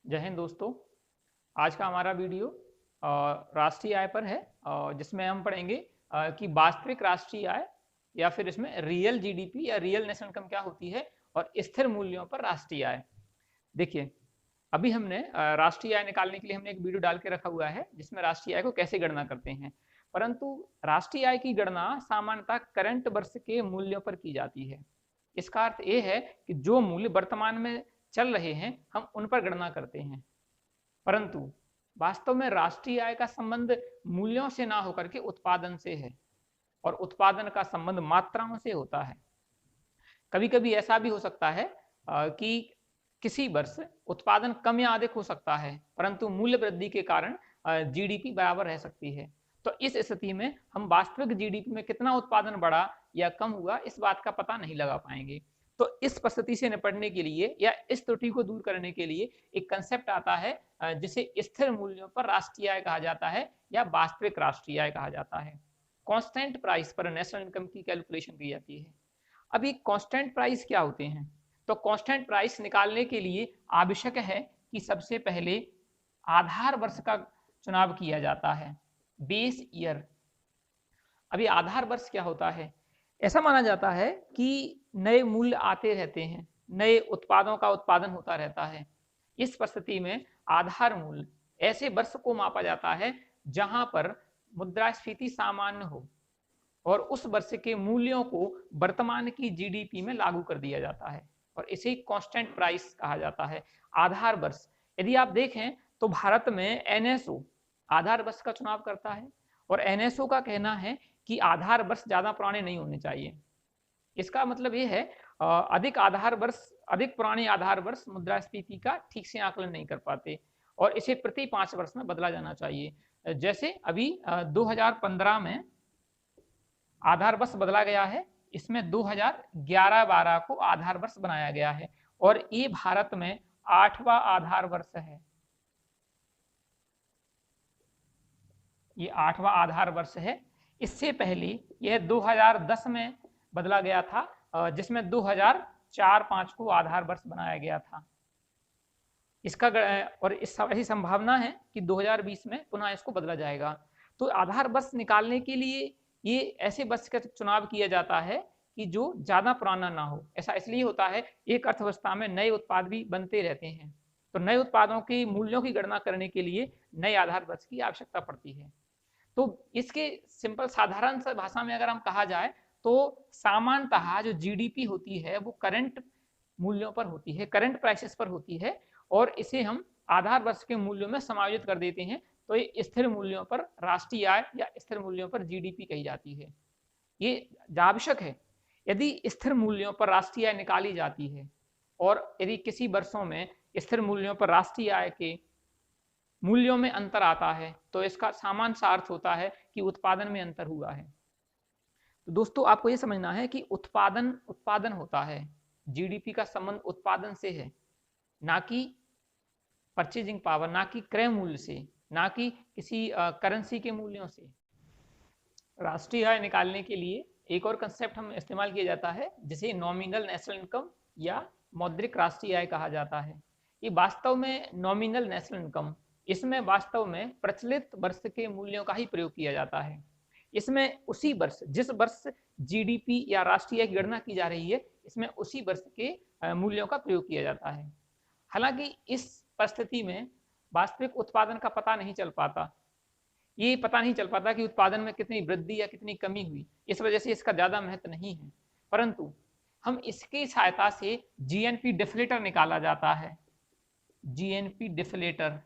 जय हिंद दोस्तों। आज का हमारा वीडियो राष्ट्रीय आय पर है, जिसमें हम पढ़ेंगे कि वास्तविक राष्ट्रीय आय या फिर इसमें रियल जीडीपी या रियल नेशनल इनकम क्या होती है और स्थिर मूल्यों पर राष्ट्रीय आय। देखिए, अभी हमने राष्ट्रीय आय निकालने के लिए हमने एक वीडियो डाल के रखा हुआ है जिसमें राष्ट्रीय आय को कैसे गणना करते हैं, परंतु राष्ट्रीय आय की गणना सामान्यतः करंट वर्ष के मूल्यों पर की जाती है। इसका अर्थ ये है कि जो मूल्य वर्तमान में चल रहे हैं हम उन पर गणना करते हैं, परंतु वास्तव में राष्ट्रीय आय का संबंध मूल्यों से ना होकर के उत्पादन से है और उत्पादन का संबंध मात्राओं से होता है। कभी कभी ऐसा भी हो सकता है कि किसी वर्ष उत्पादन कम या अधिक हो सकता है, परंतु मूल्य वृद्धि के कारण जीडीपी बराबर रह सकती है। तो इस स्थिति में हम वास्तविक जीडीपी में कितना उत्पादन बढ़ा या कम हुआ इस बात का पता नहीं लगा पाएंगे। तो इस परिस्थिति से निपटने के लिए या इस त्रुटि को दूर करने के लिए एक कंसेप्ट आता है जिसे स्थिर मूल्यों पर राष्ट्रीय आय कहा जाता है या वास्तविक राष्ट्रीय आय कहा जाता है। कांस्टेंट प्राइस पर नेशनल इनकम की कैलकुलेशन की जाती है। अब ये कांस्टेंट प्राइस क्या होते हैं? तो कांस्टेंट प्राइस निकालने के लिए आवश्यक है कि सबसे पहले आधार वर्ष का चुनाव किया जाता है, बेस ईयर। अभी आधार वर्ष क्या होता है? ऐसा माना जाता है कि नए मूल्य आते रहते हैं, नए उत्पादों का उत्पादन होता रहता है। इस परिस्थिति में आधार मूल्य ऐसे वर्ष को मापा जाता है जहां पर मुद्रास्फीति सामान्य हो और उस वर्ष के मूल्यों को वर्तमान की जीडीपी में लागू कर दिया जाता है और इसे कांस्टेंट प्राइस कहा जाता है, आधार वर्ष। यदि आप देखें तो भारत में एनएसओ आधार वर्ष का चुनाव करता है और एनएसओ का कहना है कि आधार वर्ष ज्यादा पुराने नहीं होने चाहिए। इसका मतलब ये है अधिक पुराने आधार वर्ष मुद्रास्फीति का ठीक से आकलन नहीं कर पाते और इसे प्रति 5 वर्ष में बदला जाना चाहिए। जैसे अभी 2015 में आधार वर्ष बदला गया है, इसमें 2011-12 को आधार वर्ष बनाया गया है और ये भारत में 8वां आधार वर्ष है। ये 8वां आधार वर्ष है। इससे पहले यह 2010 में बदला गया था, जिसमें 2004-5 को आधार वर्ष बनाया गया था। इसका और ऐसी संभावना है कि 2020 में पुनः इसको बदला जाएगा। तो आधार वर्ष निकालने के लिए ये ऐसे वर्ष का चुनाव किया जाता है कि जो ज्यादा पुराना ना हो। ऐसा इसलिए होता है, एक अर्थव्यवस्था में नए उत्पाद भी बनते रहते हैं, तो नए उत्पादों के मूल्यों की गणना करने के लिए नए आधार वर्ष की आवश्यकता पड़ती है। तो इसके सिंपल साधारण सा भाषा में अगर हम कहा जाए तो सामान्यतः जो जीडीपी होती है वो करंट मूल्यों पर होती है, करंट प्राइसेस पर होती है और इसे हम आधार वर्ष के मूल्यों में समायोजित कर देते हैं। तो ये स्थिर मूल्यों पर राष्ट्रीय आय या स्थिर मूल्यों पर जीडीपी कही जाती है। ये आवश्यक है। यदि स्थिर मूल्यों पर राष्ट्रीय आय निकाली जाती है और यदि किसी वर्षों में स्थिर मूल्यों पर राष्ट्रीय आय के मूल्यों में अंतर आता है तो इसका सामान्य सा अर्थ होता है कि उत्पादन में अंतर हुआ है। तो दोस्तों, आपको यह समझना है कि उत्पादन होता है, जीडीपी का संबंध उत्पादन से है, ना कि परचेजिंग पावर, ना कि क्रय मूल्य से, ना कि किसी करेंसी के मूल्यों से। राष्ट्रीय आय निकालने के लिए एक और कंसेप्ट हम इस्तेमाल किया जाता है जिसे नॉमिनल नेशनल इनकम या मौद्रिक राष्ट्रीय आय कहा जाता है। ये वास्तव में नॉमिनल नेशनल इनकम, इसमें वास्तव में प्रचलित वर्ष के मूल्यों का ही प्रयोग किया जाता है। इसमें उसी वर्ष, जिस वर्ष जीडीपी या राष्ट्रीय आय की गणना की जा रही है, इसमें उसी वर्ष के मूल्यों का प्रयोग किया जाता है। हालांकि इस परिस्थिति में वास्तविक उत्पादन का पता नहीं चल पाता, ये पता नहीं चल पाता कि उत्पादन में कितनी वृद्धि या कितनी कमी हुई, इस वजह से इसका ज्यादा महत्व नहीं है। परंतु हम इसकी सहायता से जीएनपी डिफ्लेटर निकाला जाता है। जीएनपी डिफ्लेटर,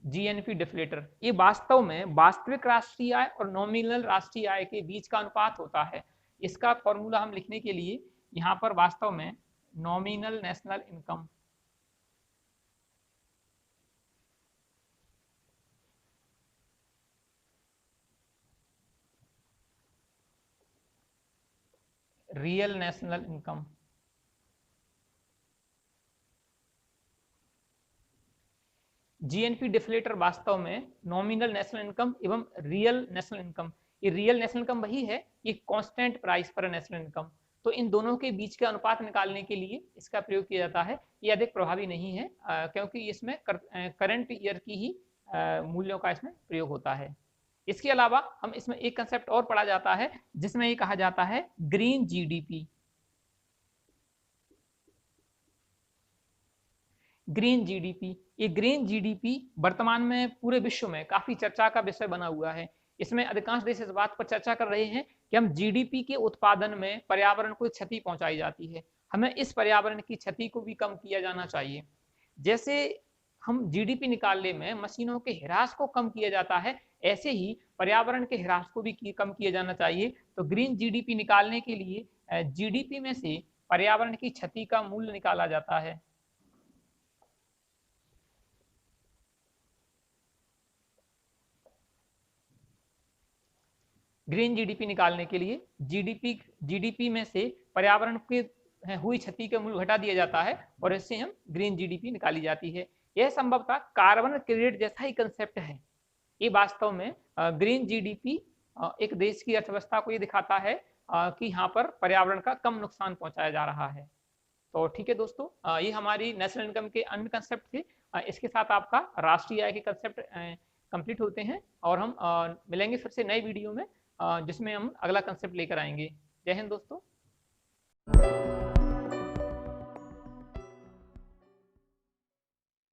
जीएनपी डिफ्लेटर ये वास्तव में वास्तविक राष्ट्रीय आय और नॉमिनल राष्ट्रीय आय के बीच का अनुपात होता है। इसका फॉर्मूला हम लिखने के लिए यहाँ पर वास्तव में nominal national income, real national income, GNP deflator वास्तव में नॉमिनल नेशनल इनकम एवं रियल नेशनल इनकम, ये रियल नेशनल इनकम वही है, ये कांस्टेंट प्राइस पर नेशनल इनकम। तो इन दोनों के बीच का अनुपात निकालने के लिए इसका प्रयोग किया जाता है। ये अधिक प्रभावी नहीं है क्योंकि इसमें करंट ईयर की ही मूल्यों का इसमें प्रयोग होता है। इसके अलावा हम इसमें एक कंसेप्ट और पढ़ा जाता है जिसमें ये कहा जाता है ग्रीन जीडीपी। ग्रीन जीडीपी, ये ग्रीन जीडीपी वर्तमान में पूरे विश्व में काफी चर्चा का विषय बना हुआ है। इसमें अधिकांश देश इस बात पर चर्चा कर रहे हैं कि हम जीडीपी के उत्पादन में पर्यावरण को क्षति पहुंचाई जाती है, हमें इस पर्यावरण की क्षति को भी कम किया जाना चाहिए। जैसे हम जीडीपी निकालने में मशीनों के ह्रास को कम किया जाता है, ऐसे ही पर्यावरण के ह्रास को भी कम किया जाना चाहिए। तो ग्रीन जीडीपी निकालने के लिए जीडीपी में से पर्यावरण की क्षति का मूल्य निकाला जाता है। ग्रीन जीडीपी निकालने के लिए जीडीपी में से पर्यावरण की हुई क्षति का मूल्य घटा दिया जाता है और इससे हम ग्रीन जीडीपी निकाली जाती है। यह संभवतः कार्बन क्रेडिट जैसा ही कंसेप्ट है। ये वास्तव में ग्रीन जीडीपी एक देश की अर्थव्यवस्था को ये दिखाता है कि यहाँ पर पर्यावरण का कम नुकसान पहुंचाया जा रहा है। तो ठीक है दोस्तों, ये हमारी नेशनल इनकम के अन्य कंसेप्ट थे। इसके साथ आपका राष्ट्रीय आय के कंसेप्ट कंप्लीट होते हैं और हम मिलेंगे फिर से नई वीडियो में जिसमें हम अगला कंसेप्ट लेकर आएंगे। जय हिंद दोस्तों।